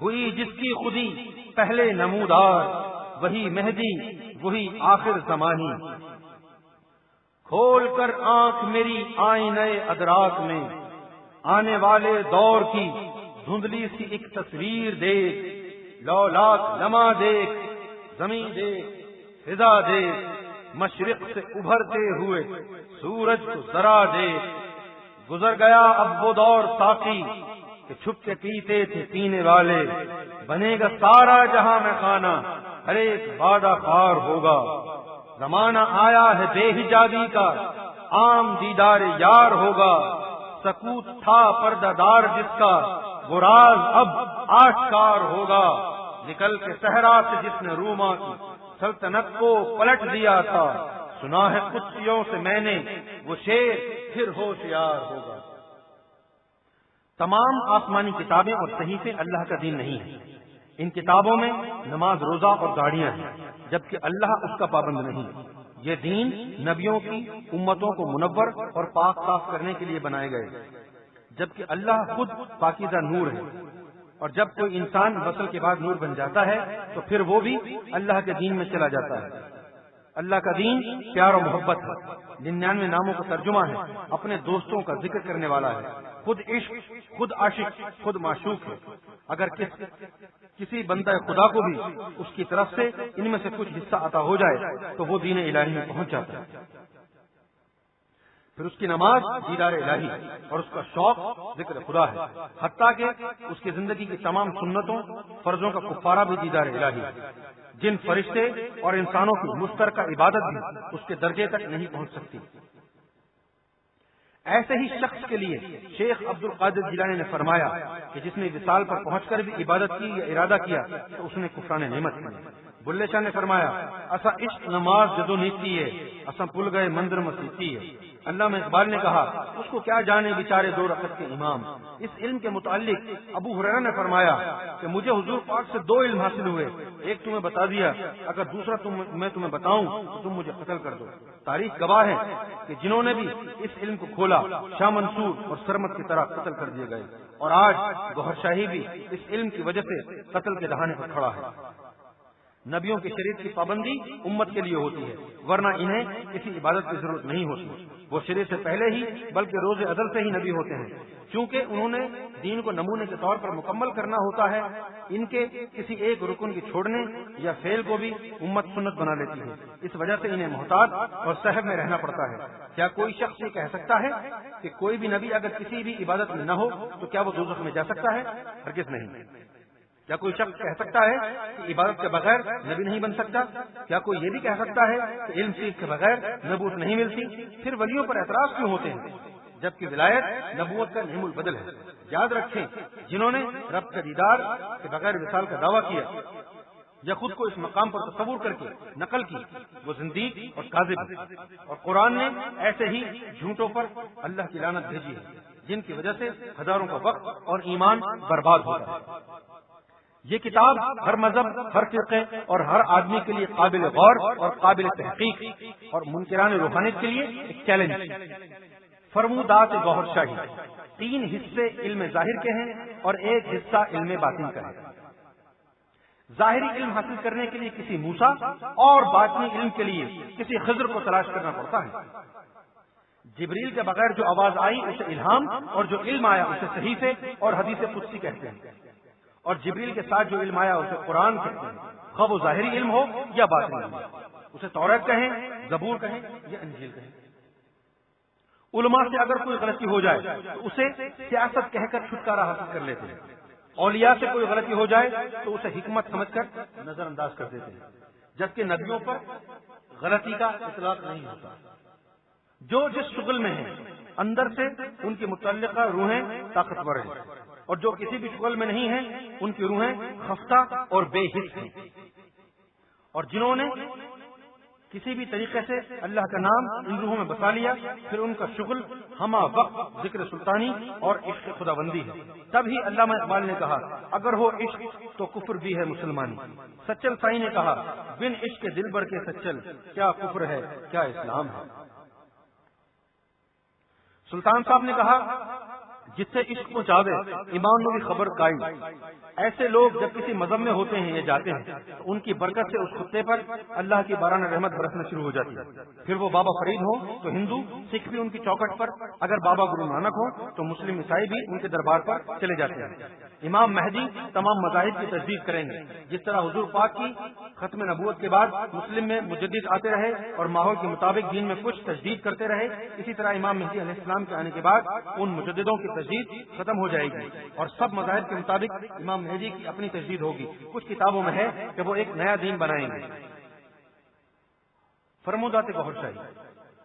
ہوئی جس کی خودی پہلے نمودار، وہی مہدی وہی آخر زمانی۔ کھول کر آنکھ میری آئینہ ادراک میں، آنے والے دور کی دھندلی سی ایک تصویر دیکھ، لولاک لمحہ دیکھ، زمین دیکھ، فضا دیکھ، مشرق سے ابھرتے ہوئے سورج کو ذرا دیکھ۔ گزر گیا اب وہ دور ساقی کہ چھپ کے پیتے تھے پینے والے، بنے گا سارا جہاں میں خانہ، ہر ایک وعدہ خار ہوگا۔ زمانہ آیا ہے بے حجابی کا، عام دیدار یار ہوگا۔ سکوت تھا پردہ دار جس کا، وہ راز اب آشکار ہوگا۔ نکل کے صحرا سے جس نے روما کی سلطنت کو پلٹ دیا تھا، سنا ہے قدسیوں سے میں نے وہ شعر پھر ہوشیار ہوگا۔ تمام آسمانی کتابیں اور صحیفے اللہ کا دین نہیں ہے۔ ان کتابوں میں نماز، روزہ اور داڑیاں ہیں، جبکہ اللہ اس کا پابند نہیں۔ یہ دین نبیوں کی امتوں کو منور اور پاک صاف کرنے کے لیے بنائے گئے، جبکہ اللہ خود پاکیزہ نور ہے۔ اور جب کوئی انسان وصل کے بعد نور بن جاتا ہے تو پھر وہ بھی اللہ کے دین میں چلا جاتا ہے۔ اللہ کا دین پیار و محبت ہے، 99 ناموں کا ترجمہ ہے، اپنے دوستوں کا ذکر کرنے والا ہے، خود عشق، خود عاشق، خود معشوق ہے۔ اگر کسی بندہ خدا کو بھی اس کی طرف سے ان میں سے کچھ حصہ عطا ہو جائے تو وہ دین الہی میں پہنچ جاتا ہے۔ پھر اس کی نماز دیدار الہی اور اس کا شوق ذکر خدا ہے، حتیٰ کہ اس کی زندگی کی تمام سنتوں، فرضوں کا کفارہ بھی دیدار الہی ہے۔ جن فرشتے اور انسانوں کی مشترکہ عبادت بھی اس کے درجے تک نہیں پہنچ سکتی۔ ایسے ہی شخص کے لیے شیخ عبد القادر جیلانی نے فرمایا کہ جس نے وصال پر پہنچ کر بھی عبادت کی یا ارادہ کیا تو اس نے کفران نعمت کی۔ بلے شاہ نے فرمایا، اسا عشق نماز جدو نیتی ہے، اسا پل گئے مندر مسیحی ہے۔ علامہ اقبال نے کہا، اس کو کیا جانے بیچارے 2 رکعت کے امام۔ اس علم کے متعلق ابو ہریرہ نے فرمایا کہ مجھے حضور پاک سے 2 علم حاصل ہوئے، ایک تمہیں بتا دیا، اگر دوسرا میں تمہیں بتاؤں تو تم مجھے قتل کر دو۔ تاریخ گواہ ہے کہ جنہوں نے بھی اس علم کو کھولا شاہ منصور اور سرمد کی طرح قتل کر دیے گئے، اور آج گوہر شاہی بھی اس علم کی وجہ سے قتل کے دہانے پر کھڑا ہے۔ نبیوں کی شریعت کی پابندی امت کے لیے ہوتی ہے، ورنہ انہیں کسی عبادت کی ضرورت نہیں ہوتی۔ وہ شریعت سے پہلے ہی بلکہ روز عدل سے ہی نبی ہوتے ہیں، کیونکہ انہوں نے دین کو نمونے کے طور پر مکمل کرنا ہوتا ہے۔ ان کے کسی ایک رکن کے چھوڑنے یا فعل کو بھی امت سنت بنا لیتی ہے، اس وجہ سے انہیں محتاط اور صحب میں رہنا پڑتا ہے۔ کیا کوئی شخص یہ کہہ سکتا ہے کہ کوئی بھی نبی اگر کسی بھی عبادت میں نہ ہو تو کیا وہ دوزخ میں جا سکتا ہے؟ ہرگز نہیں۔ کیا کوئی شخص کہہ سکتا ہے کہ عبادت کے بغیر نبی نہیں بن سکتا؟ کیا کوئی یہ بھی کہہ سکتا ہے کہ علم سیکھ کے بغیر نبوت نہیں ملتی؟ پھر ولیوں پر اعتراض کیوں ہوتے ہیں، جبکہ ولایت نبوت کا نعم البدل ہے؟ یاد رکھیں، جنہوں نے رب کے دیدار کے بغیر وصال کا دعویٰ کیا یا خود کو اس مقام پر تصور کر کے نقل کی، وہ زندیق اور کاذب ہے۔ اور قرآن نے ایسے ہی جھوٹوں پر اللہ کی لعنت بھیجی ہے، جن کی وجہ سے ہزاروں کا وقت اور ایمان برباد ہوتا ہے۔ یہ کتاب ہر مذہب، ہر فرقے اور ہر آدمی کے لیے قابل غور اور قابل تحقیق اور منکران روحانیت کے لیے ایک چیلنج۔ فرمودات گوہر شاہی 3 حصے علم ظاہر کے ہیں اور 1 حصہ علم باطن کا ہے۔ ظاہری علم حاصل کرنے کے لیے کسی موسیٰ اور باطنی علم کے لیے کسی خضر کو تلاش کرنا پڑتا ہے۔ جبریل کے بغیر جو آواز آئی اسے الہام، اور جو علم آیا اسے صحیفے اور حدیث قدسی کہتے ہیں، اور جبریل کے ساتھ جو علم آیا اسے قرآن کہتے ہیں، خواہ وہ ظاہری علم ہو یا باطنی علم، اسے توریت کہیں، زبور کہیں یا انجیل کہیں۔ علماء سے اگر کوئی غلطی ہو جائے تو اسے سیاست کہہ کر چھٹکارا حاصل کر لیتے ہیں، اولیاء سے کوئی غلطی ہو جائے تو اسے حکمت سمجھ کر نظر انداز کر دیتے ہیں، جبکہ نبیوں پر غلطی کا اطلاق نہیں ہوتا۔ جو جس شغل میں ہیں اندر سے ان کی متعلقہ روحیں طاقتور ہیں، اور جو کسی بھی شغل میں نہیں ہیں ان کی روحیں خفتہ اور بے حس ہیں۔ اور جنہوں نے کسی بھی طریقے سے اللہ کا نام ان روحوں میں بسا لیا، پھر ان کا شغل ہمہ وقت ذکر سلطانی اور عشق خدا بندی ہے۔ تب ہی علامہ اقبال نے کہا، اگر ہو عشق تو کفر بھی ہے مسلمانی۔ سچل سائی نے کہا، بن عشق دل بر کے سچل، کیا کفر ہے کیا اسلام ہے۔ سلطان صاحب نے کہا، جس سے عشق پہنچاوے ایمان نو بھی خبر قائم۔ ایسے لوگ جب کسی مذہب میں ہوتے ہیں یا جاتے ہیں تو ان کی برکت سے اس خطے پر اللہ کی باران رحمت برسنا شروع ہو جاتی ہے۔ پھر وہ بابا فرید ہو تو ہندو سکھ بھی ان کی چوکٹ پر، اگر بابا گرو نانک ہو تو مسلم عیسائی بھی ان کے دربار پر چلے جاتے ہیں۔ امام مہدی تمام مذاہب کی تجدید کریں گے، جس طرح حضور پاک کی ختم نبوت کے بعد مسلم میں مجدد آتے رہے اور ماحول کے مطابق دین میں کچھ تجدید کرتے رہے، اسی طرح امام مہدی علیہ السلام کے آنے کے بعد ان مجددوں کی تجدید ختم ہو جائے گی اور سب مذاہب کے مطابق امام مہدی کی اپنی تجدید ہوگی۔ کچھ کتابوں میں ہے کہ وہ ایک نیا دین بنائیں گے۔ فرمودات گوھر شاہی،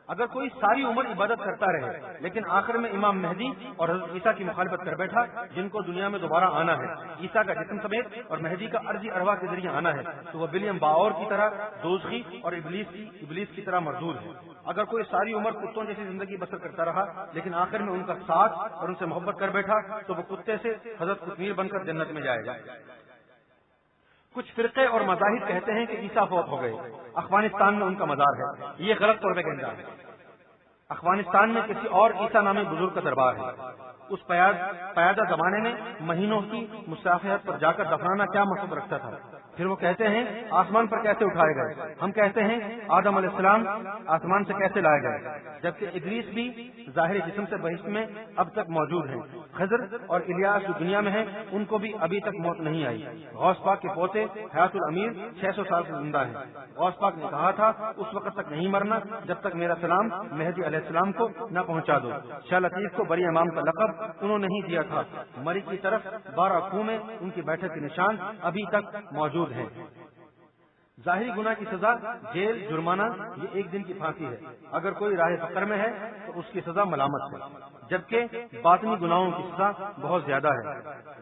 اگر کوئی ساری عمر عبادت کرتا رہے لیکن آخر میں امام مہدی اور حضرت عیسیٰ کی مخالفت کر بیٹھا، جن کو دنیا میں دوبارہ آنا ہے عیسیٰ کا جسم سمیت اور مہدی کا عرضی ارواح کے ذریعے آنا ہے، تو وہ ولیم باور کی طرح دوزخی اور ابلیس کی طرح مردود ہے۔ اگر کوئی ساری عمر کتوں جیسی زندگی بسر کرتا رہا لیکن آخر میں ان کا ساتھ اور ان سے محبت کر بیٹھا، تو وہ کتے سے حضرت قطمیر بن کر جنت میں جائے گا۔ کچھ فرقے اور مذاہب کہتے ہیں کہ عیسیٰ فوت ہو گئے، افغانستان میں ان کا مزار ہے، یہ غلط پروپیگنڈا ہے۔ افغانستان میں کسی اور عیسیٰ نامی بزرگ کا دربار ہے۔ اس پیادہ زمانے میں مہینوں کی مسافرت پر جا کر دفنانا کیا مقصد رکھتا تھا؟ پھر وہ کہتے ہیں آسمان پر کیسے اٹھائے گئے؟ ہم کہتے ہیں آدم علیہ السلام آسمان سے کیسے لائے گئے؟ جبکہ ادریس بھی ظاہری جسم سے بہشت میں اب تک موجود ہیں۔ خضر اور الیاس جو دنیا میں ہیں ان کو بھی ابھی تک موت نہیں آئی۔ غوث پاک کے پوتے حیات الامیر 600 سال سے زندہ ہیں۔ غوث پاک نے کہا تھا اس وقت تک نہیں مرنا جب تک میرا سلام مہدی علیہ السلام کو نہ پہنچا دو۔ شاہ لطیف کو بری امام کا لقب انہوں نے ہی دیا تھا۔ مری کی طرف 12 خوں میں ان کی بیٹھک کے نشان ابھی تک موجود ہیں۔ ظاہری گناہ کی سزا جیل، جرمانہ، یہ 1 دن کی پھانسی ہے۔ اگر کوئی راہ فقر میں ہے تو اس کی سزا ملامت ہے، جبکہ باطنی گناہوں کی سزا بہت زیادہ ہے۔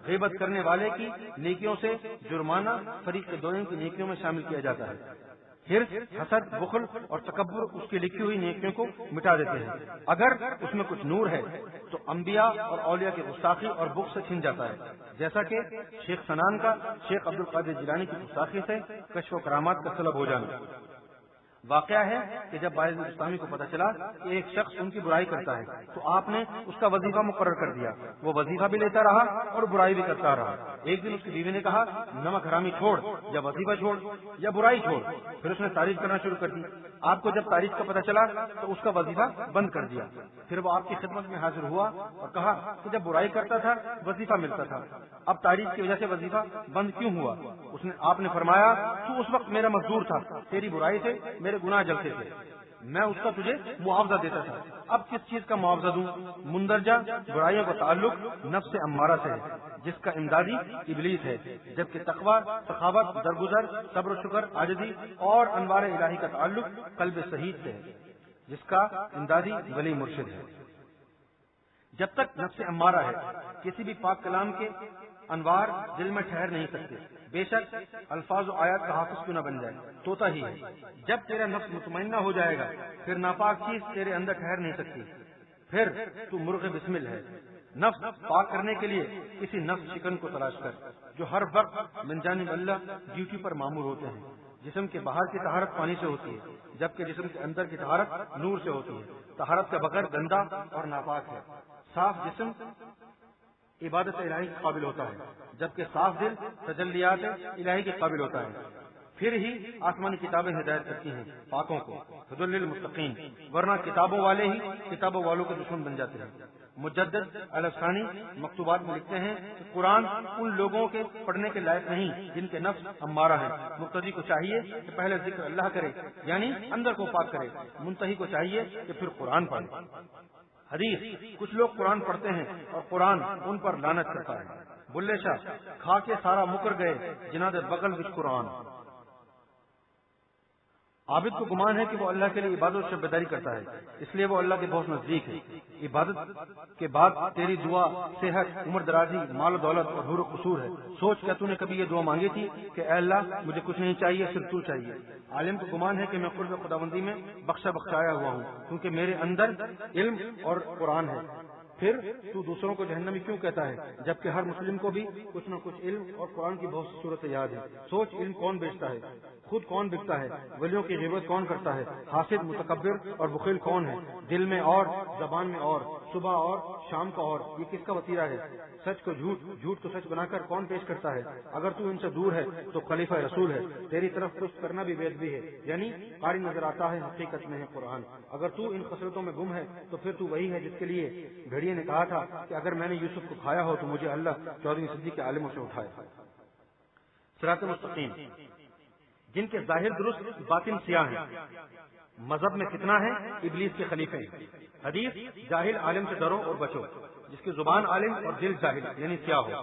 غیبت کرنے والے کی نیکیوں سے جرمانہ فریق دوئم کی نیکیوں میں شامل کیا جاتا ہے۔ حرص، حسد، بخل اور تکبر اس کی لکھی ہوئی نیکیوں کو مٹا دیتے ہیں۔ اگر اس میں کچھ نور ہے تو انبیاء اور اولیاء کی گستاخی اور بغض سے چھن جاتا ہے، جیسا کہ شیخ سنان کا شیخ عبد القادر جیلانی کی گستاخی سے کشف و کرامات کا سلب ہو جانا۔ واقعہ ہے کہ جب باعث اسلامی کو پتہ چلا کہ ایک شخص ان کی برائی کرتا ہے تو آپ نے اس کا وظیفہ مقرر کر دیا۔ وہ وظیفہ بھی لیتا رہا اور برائی بھی کرتا رہا۔ ایک دن اس کی بیوی نے کہا نمک حرامی چھوڑ، یا وظیفہ چھوڑ یا برائی چھوڑ۔ پھر اس نے تعریف کرنا شروع کر دی۔ آپ کو جب تعریف کا پتہ چلا تو اس کا وظیفہ بند کر دیا۔ پھر وہ آپ کی خدمت میں حاضر ہوا اور کہا کہ جب برائی کرتا تھا وظیفہ ملتا تھا، اب تعریف کی وجہ سے وظیفہ بند کیوں ہوا؟ آپ نے فرمایا تو اس وقت میرا مزدور تھا، تیری برائی سے میرے گناہ جلتے تھے، میں اس کا تجھے معاوضہ دیتا تھا، اب کس چیز کا معاوضہ دوں؟ مندرجہ برائیوں کا تعلق نفس امارہ سے ہے جس کا امدادی ابلیس ہے، جبکہ تقویٰ، سخاوت، درگزر، صبر و شکر، عاجزی اور انوار الہی کا تعلق قلب صحیح سے ہے جس کا امدادی ولی مرشد ہے۔ جب تک نفس امارہ ہے کسی بھی پاک کلام کے انوار دل میں ٹھہر نہیں سکتے، بے شک الفاظ و آیات کا حافظ کیوں نہ بن جائے، طوطا ہی ہے۔ جب تیرا نفس مطمئنہ ہو جائے گا پھر ناپاک چیز تیرے اندر ٹھہر نہیں سکتی، پھر تو مرغ بسمل ہے۔ نفس پاک کرنے کے لیے کسی نفس شکن کو تلاش کر جو ہر وقت من جانب اللہ ڈیوٹی پر مامور ہوتے ہیں۔ جسم کے باہر کی طہارت پانی سے ہوتی ہے جبکہ جسم کے اندر کی طہارت نور سے ہوتی ہے۔ طہارت کا بغیر گندا اور ناپاک ہے۔ صاف جسم عبادت الہی کے قابل ہوتا ہے جبکہ صاف دل تجلیات الہی کے قابل ہوتا ہے۔ پھر ہی آسمانی کتابیں ہدایت کرتی ہیں پاکوں کو، ہدی للمتقین، ورنہ کتابوں والے ہی کتابوں والوں کے دشمن بن جاتے ہیں۔ مجدد الافسانی مکتوبات میں لکھتے ہیں کہ قرآن ان لوگوں کے پڑھنے کے لائق نہیں جن کے نفس امارہ ہیں۔ مقتدی کو چاہیے کہ پہلے ذکر اللہ کرے یعنی اندر کو پاک کرے، منتہی کو چاہیے کہ پھر قرآن پڑھے۔ حدیث، کچھ لوگ قرآن پڑھتے ہیں اور قرآن ان پر لعنت کرتا ہے۔ بلے شاہ، کھا کے سارا مکر گئے جناد بغل وچ قرآن۔ عابد کو گمان ہے کہ وہ اللہ کے لیے عبادت و شب بیداری کرتا ہے، اس لیے وہ اللہ کے بہت نزدیک ہے۔ عبادت کے بعد تیری دعا صحت، عمر درازی، مال و دولت اور حور و قصور ہے۔ سوچ کیا تو نے کبھی یہ دعا مانگی تھی کہ اے اللہ مجھے کچھ نہیں چاہیے صرف تو چاہیے۔ عالم کو گمان ہے کہ میں قرب خداوندی میں بخشایا ہوا ہوں کیونکہ میرے اندر علم اور قرآن ہے۔ پھر تو دوسروں کو جہنمی کیوں کہتا ہے جبکہ ہر مسلم کو بھی کچھ نہ کچھ علم اور قرآن کی بہت سی صورتیں یاد ہے۔ سوچ، علم کون بیچتا ہے، خود کون بکتا ہے، ولیوں کی غیبت کون کرتا ہے، حاسد، متکبر اور بخیل کون ہے، دل میں اور زبان میں اور صبح اور شام کا اور، یہ کس کا وسیلہ ہے؟ سچ کو جھوٹ، جھوٹ کو سچ بنا کر کون پیش کرتا ہے؟ اگر تو ان سے دور ہے تو خلیفہ رسول ہے، تیری طرف کچھ کرنا بھی بے ادبی ہے، یعنی قاری نظر آتا ہے، حقیقت میں ہے قرآن۔ اگر تو ان خصلتوں میں گم ہے تو پھر تو وہی ہے جس کے لیے گھڑیے نے کہا تھا کہ اگر میں نے یوسف کو کھایا ہو تو مجھے اللہ 14ویں صدی کے عالموں سے اٹھائے۔ صراط مستقیم، جن کے ظاہر درست باطن سیاہ ہیں، مذہب میں کتنا ہے؟ ابلیس کے خلیفے ہیں۔ حدیث، جاہل عالم سے ڈرو اور بچو، جس کی زبان عالم اور دل جاہل یعنی سیاہ ہو۔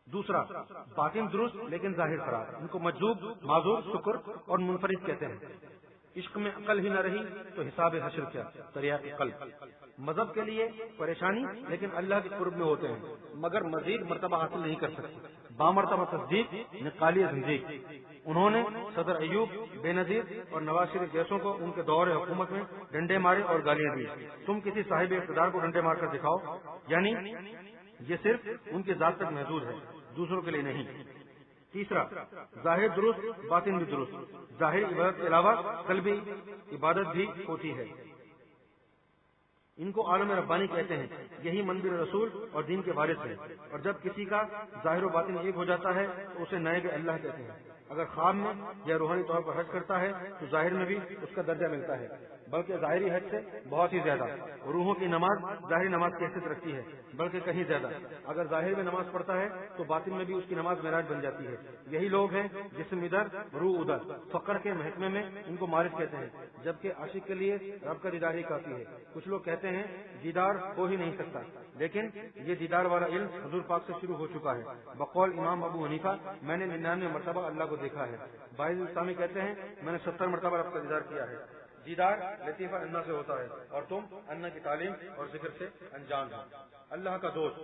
دوسرا، باطن درست لیکن ظاہر خراب، ان کو مجذوب، معذور، شکر اور منفرد کہتے ہیں۔ عشق میں عقل ہی نہ رہی تو حساب حشر کیا؟ تریاق قلب۔ مذہب کے لیے پریشانی لیکن اللہ کے قرب میں ہوتے ہیں مگر مزید مرتبہ حاصل نہیں کر سکتے۔ بامرتبہ تصدیق نقالی زندیق، انہوں نے صدر ایوب، بے نظیر اور نواز شریف جیسوں کو ان کے دور حکومت میں ڈنڈے مارے اور گالیاں دی۔ تم کسی صاحب اقتدار کو ڈنڈے مار کر دکھاؤ، یعنی یہ صرف ان کی ذات تک محدود ہے، دوسروں کے لیے نہیں۔ تیسرا، ظاہر درست باطن بھی درست، ظاہر عبادت کے علاوہ قلبی عبادت بھی ہوتی ہے۔ ان کو عالم ربانی کہتے ہیں، یہی منبر رسول اور دین کے وارث ہیں، اور جب کسی کا ظاہر و باطن ایک ہو جاتا ہے تو اسے نائب اللہ کہتے ہیں۔ اگر خواب میں یا روحانی طور پر حج کرتا ہے تو ظاہر میں بھی اس کا درجہ ملتا ہے، بلکہ ظاہری حج سے بہت ہی زیادہ۔ روحوں کی نماز ظاہری نماز کی حیثیت رکھتی ہے، بلکہ کہیں زیادہ۔ اگر ظاہر میں نماز پڑھتا ہے تو باطن میں بھی اس کی نماز معراج بن جاتی ہے۔ یہی لوگ ہیں جسم ادھر روح ادھر، فقر کے محکمے میں ان کو معرف کہتے ہیں، جبکہ عاشق کے لیے رب کا دیدار ہی کافی ہے۔ کچھ لوگ کہتے ہیں دیدار ہو ہی نہیں سکتا، لیکن یہ دیدار والا علم حضور پاک سے شروع ہو چکا ہے۔ بقول امام ابو حنیفہ، میں نے 99 مرتبہ اللہ کو دیکھا ہے۔ باعث اسلامی کہتے ہیں میں نے 70 مرتبہ رب کا دیدار کیا ہے۔ دیدار لطیفہ انا سے ہوتا ہے اور تم انا کی تعلیم اور ذکر سے انجان ہو۔ اللہ کا دوست،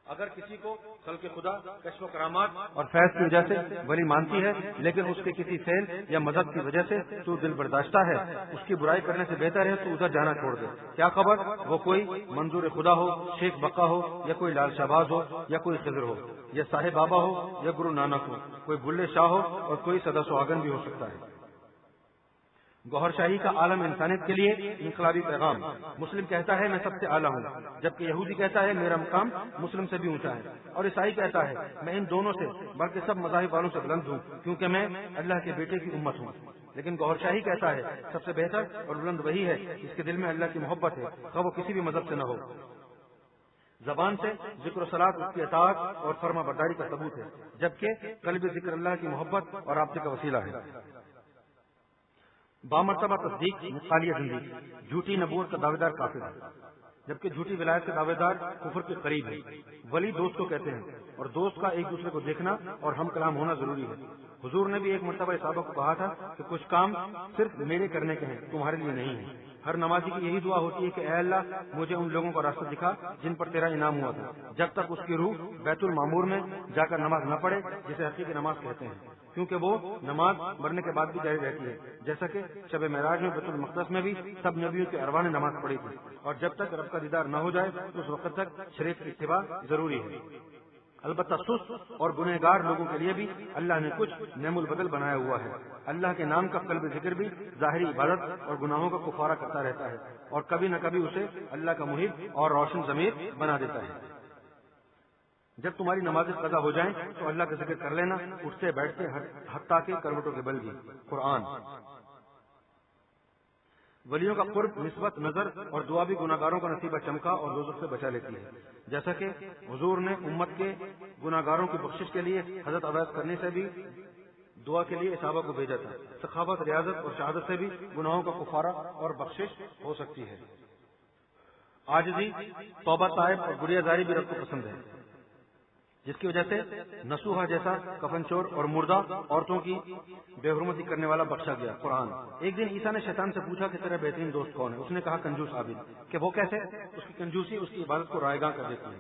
اگر کسی کو خلق خدا، کشف و کرامات اور فیض کی وجہ سے ولی مانتی ہے لیکن اس کے کسی فعل یا مذہب کی وجہ سے تو دل برداشتہ ہے، اس کی برائی کرنے سے بہتر ہے تو ادھر جانا چھوڑ دے۔ کیا خبر وہ کوئی منظور خدا ہو، شیخ بقا ہو، یا کوئی لال شہباز ہو، یا کوئی خضر ہو، یا صاحب بابا ہو، یا گرو نانک ہو، کوئی بلے شاہ ہو اور کوئی سدا سہاگن بھی ہو سکتا ہے۔ گوہر شاہی کا عالم انسانیت کے لیے انقلابی پیغام۔ مسلم کہتا ہے میں سب سے اعلیٰ ہوں، جبکہ یہودی کہتا ہے میرا مقام مسلم سے بھی اونچا ہے، اور عیسائی کہتا ہے میں ان دونوں سے بلکہ سب مذاہب والوں سے بلند ہوں کیونکہ میں اللہ کے بیٹے کی امت ہوں۔ لیکن گوہر شاہی کہتا ہے سب سے بہتر اور بلند وہی ہے جس کے دل میں اللہ کی محبت ہے، خواہ وہ کسی بھی مذہب سے نہ ہو۔ زبان سے ذکر و صلاۃ اس کی اطاعت اور فرما برداری کا ثبوت ہے، جبکہ قلب ذکر اللہ کی محبت اور رابطے کا وسیلہ ہے۔ بامرتبہ تصدیق نقالیہ زندگی، جھوٹی نبوت کا دعوے دار کافر ہے، جبکہ جھوٹی ولایت کا دعوے دار کفر کے قریب ہے۔ ولی دوست کو کہتے ہیں، اور دوست کا ایک دوسرے کو دیکھنا اور ہم کلام ہونا ضروری ہے۔ حضور نے بھی ایک مرتبہ صحابہ کو کہا تھا کہ کچھ کام صرف میرے کرنے کے ہیں، تمہارے لیے نہیں ہیں۔ ہر نمازی کی یہی دعا ہوتی ہے کہ اے اللہ مجھے ان لوگوں کا راستہ دکھا جن پر تیرا انعام ہوا تھا، جب تک اس کی روح بیت المعمور میں جا کر نماز نہ پڑھے، جسے حقیقی نماز کہتے ہیں، کیونکہ وہ نماز مرنے کے بعد بھی جاری رہتی ہے، جیسا کہ شب معراج میں بیت المقدس میں بھی سب نبیوں کے ارواح نے نماز پڑھی تھی، اور جب تک رب کا دیدار نہ ہو جائے تو اس وقت تک شریعت کی اتباع ضروری ہے۔ البتہ سست اور گنہگار لوگوں کے لیے بھی اللہ نے کچھ نعم البدل بنایا ہوا ہے۔ اللہ کے نام کا قلب ذکر بھی ظاہری عبادت اور گناہوں کا کفارہ کرتا رہتا ہے، اور کبھی نہ کبھی اسے اللہ کا محب اور روشن ضمیر بنا دیتا ہے۔ جب تمہاری نمازیں قضا ہو جائیں تو اللہ کا ذکر کر لینا، اٹھتے بیٹھتے حتیٰ کہ کروٹوں کے بل بھی۔ قرآن۔ ولیوں کا قرب، نسبت، نظر اور دعا بھی گناہگاروں کا نصیبہ چمکا اور دوزخ سے بچا لیتی ہے، جیسا کہ حضور نے امت کے گناہگاروں کی بخشش کے لیے حضرت عبادت کرنے سے بھی دعا کے لیے صحابہ کو بھیجا تھا۔ سخاوت، ریاضت اور شہادت سے بھی گناہوں کا کفارہ اور بخشش ہو سکتی ہے۔ عاجزی، توبہ طائب اور گریہ زاری بھی رب کو پسند ہے، جس کی وجہ سے نسوحہ جیسا کفن چور اور مردہ عورتوں کی بے حرمتی کرنے والا بخشا گیا۔ قرآن۔ ایک دن عیسیٰ نے شیطان سے پوچھا کہ تیرا بہترین دوست کون ہے؟ اس نے کہا کنجوس عابد۔ کہ وہ کیسے؟ اس کی کنجوسی اس کی عبادت کو رائیگاں کر دیتی ہے۔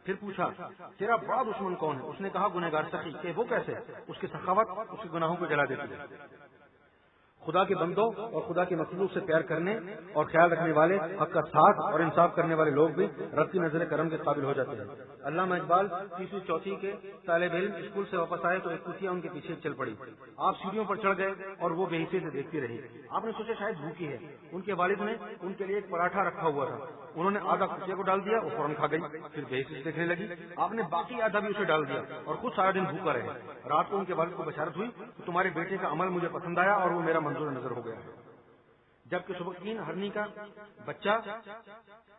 پھر پوچھا تیرا بڑا دشمن کون ہے؟ اس نے کہا گنہگار سخی۔ کہ وہ کیسے؟ اس کی سخاوت اس کے گناہوں کو جلا دیتی ہے۔ خدا کے بندوں اور خدا کے مخلوق سے پیار کرنے اور خیال رکھنے والے، حق کا ساتھ اور انصاف کرنے والے لوگ بھی رب کی نظر کرم کے قابل ہو جاتے ہیں۔ علامہ اقبال تیسری چوتھی کے طالب علم اسکول سے واپس آئے تو ایک کتیا ان کے پیچھے چل پڑی۔ آپ سیڑھیوں پر چڑھ گئے اور وہ بے حسی سے دیکھتی رہی۔ آپ نے سوچا شاید بھوکی ہے۔ ان کے والد نے ان کے لیے ایک پراٹھا رکھا ہوا تھا، انہوں نے آدھا کتیا کو ڈال دیا، وہ فوراً کھا گئی۔ پھر بے حسی سے دیکھنے لگی، آپ نے باقی آدھا بھی اسے ڈال دیا اور خود سارا دن بھوکا رہے۔ رات کو ان کے والد کو بشارت ہوئی کہ تمہارے بیٹے کا عمل مجھے پسند آیا اور وہ میرا منظور نظر ہو گیا۔ جبکہ سبکتگین ہرنی کا بچہ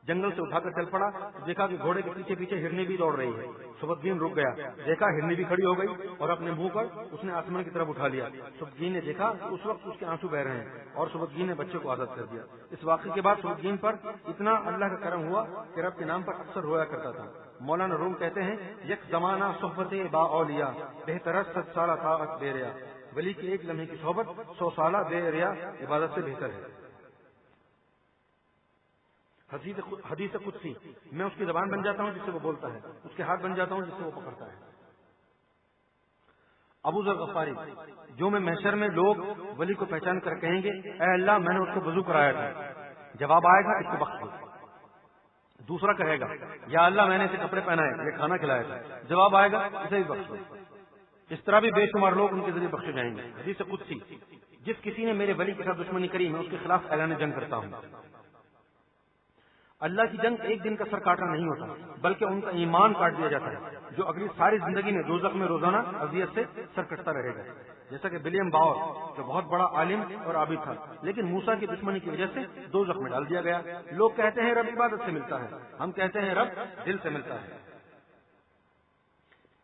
جنگل سے اٹھا کر چل پڑا، دیکھا کہ گھوڑے کے پیچھے پیچھے ہرنی بھی دوڑ رہی ہے۔ سبکتگین رک گیا، دیکھا ہرنی بھی کھڑی ہو گئی اور اپنے منہ پر اس نے آسمان کی طرف اٹھا لیا۔ سبکتگین نے دیکھا کہ اس وقت اس کے آنسو بہ رہے ہیں اور سبکتگین نے بچے کو آزاد کر دیا۔ اس واقعے کے بعد سبکتگین پر اتنا اللہ کا کرم ہوا کہ رب کے نام پر اکثر رویا کرتا تھا۔ مولانا روم کہتے ہیں، یک زمانہ صحبت با اولیاء بہتر 100 سالہ طاعت بے ریا۔ ولی کی ایک لمحے کی صحبت 100 سالہ بے ریا عبادت سے بہتر ہے۔ حدیث قدسی، میں اس کی زبان بن جاتا ہوں جس سے وہ بولتا ہے، اس کے ہاتھ بن جاتا ہوں جس سے وہ پکڑتا ہے۔ ابو ذر غفاری، جو میں محشر میں لوگ ولی کو پہچان کر کہیں گے، اے اللہ میں نے اس کو وضو کرایا تھا، جواب آئے گا اس کو بخش دو۔ دوسرا کہے گا، یا اللہ میں نے اسے کپڑے پہنائے، یہ کھانا کھلایا تھا، جواب آئے گا اسے بھی بخش دو۔ اس طرح بھی بے شمار لوگ ان کے ذریعے بخشے جائیں گے۔ حدیث قدسی، جس کسی نے میرے ولی کے ساتھ دشمنی کری میں اس کے خلاف اعلان جنگ کرتا ہوں۔ اللہ کی جنگ ایک دن کا سر کاٹنا نہیں ہوتا، بلکہ ان کا ایمان کاٹ دیا جاتا ہے، جو اگلی ساری زندگی میں دوزخ میں روزانہ اذیت سے سر کٹتا رہے گا۔ جیسا کہ ولیم باور، جو بہت بڑا عالم اور عابد تھا، لیکن موسیٰ کی دشمنی کی وجہ سے دوزخ میں ڈال دیا گیا۔ لوگ کہتے ہیں رب عبادت سے ملتا ہے، ہم کہتے ہیں رب دل سے ملتا ہے۔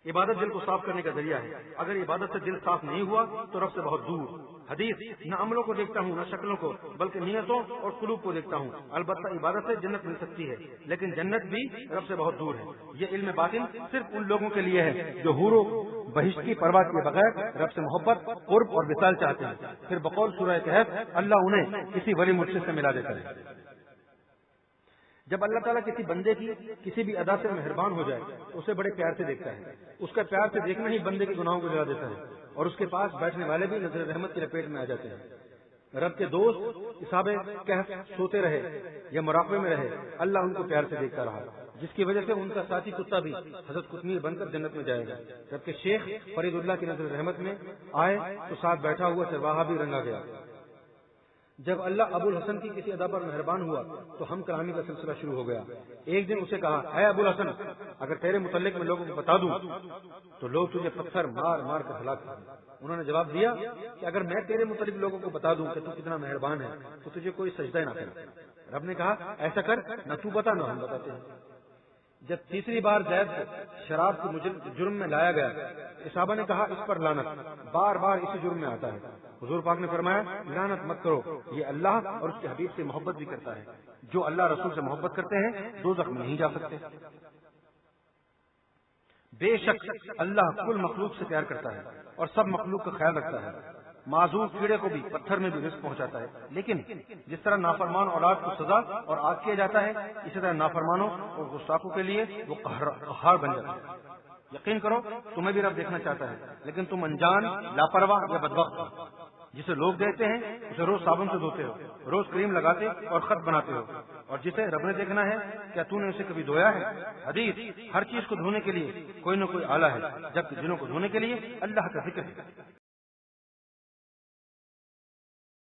عبادت دل کو صاف کرنے کا ذریعہ ہے، اگر عبادت سے دل صاف نہیں ہوا تو رب سے بہت دور۔ حدیث، نہ عملوں کو دیکھتا ہوں نہ شکلوں کو، بلکہ نیتوں اور قلوب کو دیکھتا ہوں۔ البتہ عبادت سے جنت مل سکتی ہے، لیکن جنت بھی رب سے بہت دور ہے۔ یہ علم باطن صرف ان لوگوں کے لیے ہے جو حور و بہشت کی پرواہ کیے بغیر رب سے محبت، قرب اور وصال چاہتے ہیں۔ پھر بقول سورہ کہف، اللہ انہیں کسی ولی مرشد سے ملا دیتا ہے۔ جب اللہ تعالیٰ کسی بندے کی کسی بھی ادا سے مہربان ہو جائے تو اسے بڑے پیار سے دیکھتا ہے۔ اس کا پیار سے دیکھنا ہی بندے کے گناہوں کو جلا دیتا ہے، اور اس کے پاس بیٹھنے والے بھی نظر رحمت کی لپیٹ میں آ جاتے ہیں۔ رب کے دوست اصحاب کہف سوتے رہے یا مراقبے میں رہے، اللہ ان کو پیار سے دیکھتا رہا، جس کی وجہ سے ان کا ساتھی کتا بھی حضرت قطمیر بن کر جنت میں جائے گا۔ جب کہ شیخ فرید اللہ کی نظر رحمت میں آئے تو ساتھ بیٹھا ہوا چرواہا بھی رنگا گیا۔ جب اللہ ابو الحسن کی کسی ادا پر مہربان ہوا تو ہم کلامی کا سلسلہ شروع ہو گیا۔ ایک دن اسے کہا، اے ابو الحسن، اگر تیرے متعلق میں لوگوں کو بتا دوں تو لوگ تجھے پتھر مار مار کر ہلاک کریں گے۔ انہوں نے جواب دیا کہ اگر میں تیرے متعلق لوگوں کو بتا دوں کہ تو کتنا مہربان ہے تو تجھے کوئی سجدہ نہ کرے۔ رب نے کہا، ایسا کر، نہ تو بتا نہ ہم بتاتے ہیں۔ جب تیسری بار زید کو شراب کے جرم میں لایا گیا، صحابہ نے کہا، اس پر لعنت، بار بار اسی جرم میں آتا ہے۔ حضور پاک نے فرمایا، لعنت مت کرو، یہ اللہ اور اس کے حبیب سے محبت بھی کرتا ہے۔ جو اللہ رسول سے محبت کرتے ہیں دوزخ میں نہیں جا سکتے۔ بے شک اللہ کل مخلوق سے پیار کرتا ہے اور سب مخلوق کا خیال رکھتا ہے۔ معذور کیڑے کو بھی پتھر میں بھی رزق پہنچاتا ہے، لیکن جس طرح نافرمان اولاد کو سزا اور آگ کیا جاتا ہے، اسی طرح نافرمانوں اور گستاخوں کے لیے وہ قہار بن جاتا ہے۔ یقین کرو تمہیں بھی رب دیکھنا چاہتا ہے، لیکن تم انجان، لاپرواہ یا بدبخت ہو۔ جسے لوگ دیتے ہیں اسے روز صابن سے دھوتے ہو، روز کریم لگاتے اور خط بناتے ہو، اور جسے رب نے دیکھنا ہے کیا تو نے اسے کبھی دھویا ہے؟ حدیث، ہر چیز کو دھونے کے لیے کوئی نہ کوئی آلہ ہے، جبکہ جنوں کو دھونے کے لیے اللہ کا ذکر ہے۔